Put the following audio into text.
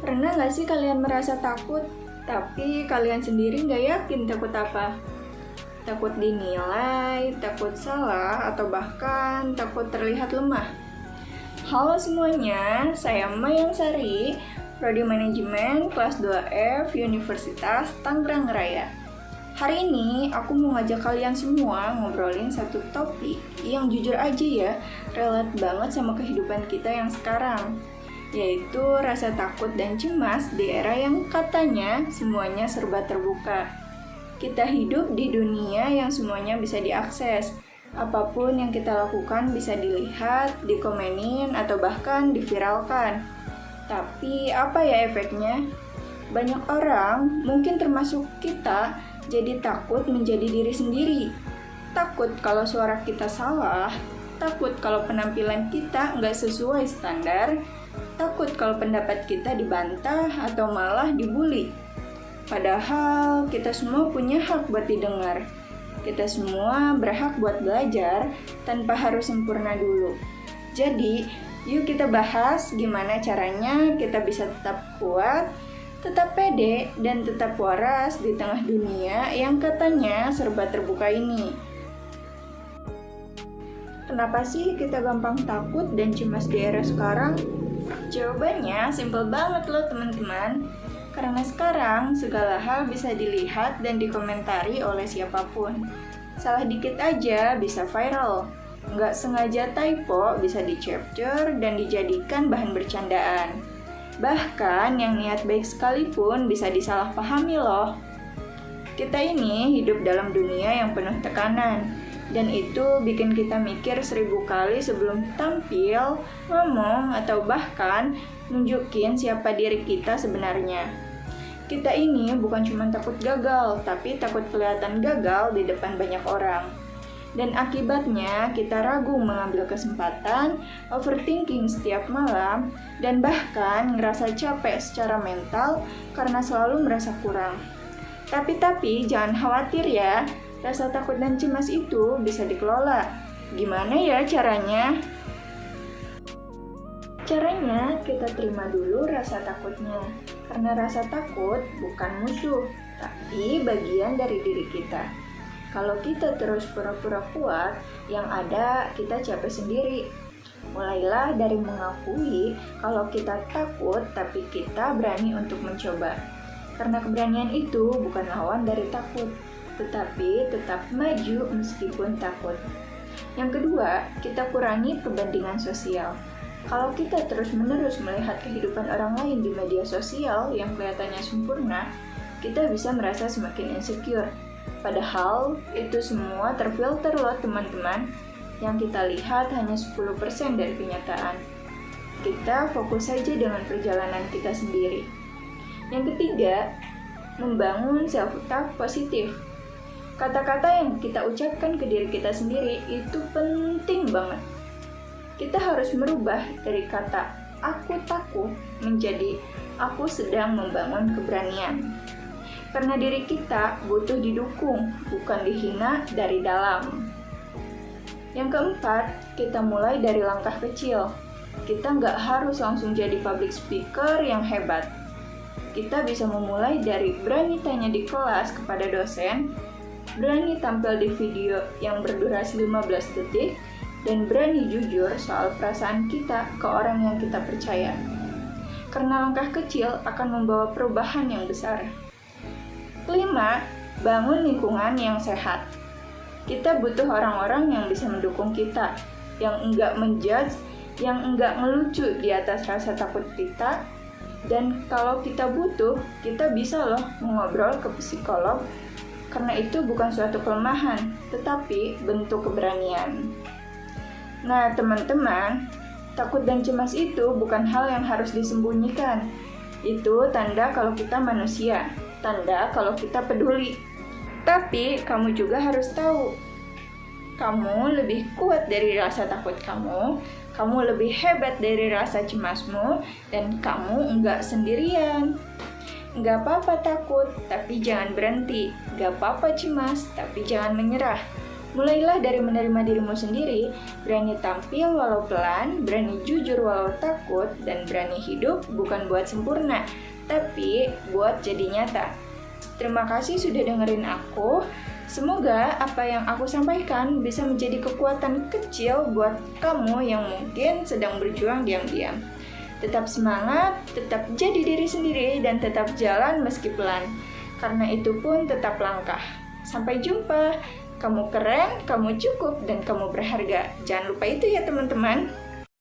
Pernah nggak sih kalian merasa takut, tapi kalian sendiri nggak yakin takut apa? Takut dinilai, takut salah, atau bahkan takut terlihat lemah. Halo semuanya, saya Mayang Sari, Prodi Manajemen kelas 2F Universitas Tangerang Raya. Hari ini aku mau ngajak kalian semua ngobrolin satu topik yang jujur aja ya, relate banget sama kehidupan kita yang sekarang, yaitu rasa takut dan cemas di era yang katanya semuanya serba terbuka. Kita hidup di dunia yang semuanya bisa diakses. Apapun yang kita lakukan bisa dilihat, dikomenin, atau bahkan diviralkan. Tapi apa ya efeknya? Banyak orang, mungkin termasuk kita, jadi takut menjadi diri sendiri. Takut kalau suara kita salah, takut kalau penampilan kita nggak sesuai standar, takut kalau pendapat kita dibantah atau malah dibully. Padahal kita semua punya hak buat didengar. Kita semua berhak buat belajar tanpa harus sempurna dulu. Jadi, yuk kita bahas gimana caranya kita bisa tetap kuat, tetap pede, dan tetap waras di tengah dunia yang katanya serba terbuka ini. Kenapa sih kita gampang takut dan cemas di era sekarang? Jawabannya simpel banget loh teman-teman. Karena sekarang segala hal bisa dilihat dan dikomentari oleh siapapun. Salah dikit aja bisa viral. Nggak sengaja typo bisa di-capture dan dijadikan bahan bercandaan. Bahkan yang niat baik sekalipun bisa disalahpahami loh. Kita ini hidup dalam dunia yang penuh tekanan. Dan itu bikin kita mikir 1000 kali sebelum tampil, ngomong, atau bahkan nunjukin siapa diri kita sebenarnya. Kita ini bukan cuma takut gagal, tapi takut kelihatan gagal di depan banyak orang. Dan akibatnya kita ragu mengambil kesempatan, overthinking setiap malam, dan bahkan ngerasa capek secara mental karena selalu merasa kurang. Tapi jangan khawatir ya. Rasa takut dan cemas itu bisa dikelola. Gimana ya caranya? Caranya kita terima dulu rasa takutnya. Karena rasa takut bukan musuh, tapi bagian dari diri kita. Kalau kita terus pura-pura kuat, yang ada kita capek sendiri. Mulailah dari mengakui kalau kita takut, tapi kita berani untuk mencoba. Karena keberanian itu bukan lawan dari takut, tetapi tetap maju meskipun takut. Yang kedua, kita kurangi perbandingan sosial. Kalau kita terus-menerus melihat kehidupan orang lain di media sosial yang kelihatannya sempurna, kita bisa merasa semakin insecure. Padahal itu semua terfilter loh teman-teman. Yang kita lihat hanya 10% dari kenyataan. Kita fokus saja dengan perjalanan kita sendiri. Yang ketiga, membangun self-talk positif. Kata-kata yang kita ucapkan ke diri kita sendiri itu penting banget. Kita harus merubah dari kata aku takut menjadi aku sedang membangun keberanian. Karena diri kita butuh didukung, bukan dihina dari dalam. Yang keempat, kita mulai dari langkah kecil. Kita nggak harus langsung jadi public speaker yang hebat. Kita bisa memulai dari berani tanya di kelas kepada dosen, berani tampil di video yang berdurasi 15 detik, dan berani jujur soal perasaan kita ke orang yang kita percaya. Karena langkah kecil akan membawa perubahan yang besar. Kelima, bangun lingkungan yang sehat. Kita butuh orang-orang yang bisa mendukung kita, yang enggak menjudge, yang enggak ngelucu di atas rasa takut kita, dan kalau kita butuh, kita bisa loh mengobrol ke psikolog. Karena itu bukan suatu kelemahan, tetapi bentuk keberanian. Nah teman-teman, takut dan cemas itu bukan hal yang harus disembunyikan. Itu tanda kalau kita manusia, tanda kalau kita peduli. Tapi kamu juga harus tahu, kamu lebih kuat dari rasa takut kamu lebih hebat dari rasa cemasmu, dan kamu enggak sendirian. Gak apa-apa takut, tapi jangan berhenti. Gak apa-apa cemas, tapi jangan menyerah. Mulailah dari menerima dirimu sendiri, berani tampil walau pelan, berani jujur walau takut, dan berani hidup bukan buat sempurna, tapi buat jadi nyata. Terima kasih sudah dengerin aku. Semoga apa yang aku sampaikan bisa menjadi kekuatan kecil buat kamu yang mungkin sedang berjuang diam-diam. Tetap semangat, tetap jadi diri sendiri, dan tetap jalan meski pelan. Karena itu pun tetap langkah. Sampai jumpa. Kamu keren, kamu cukup, dan kamu berharga. Jangan lupa itu ya teman-teman.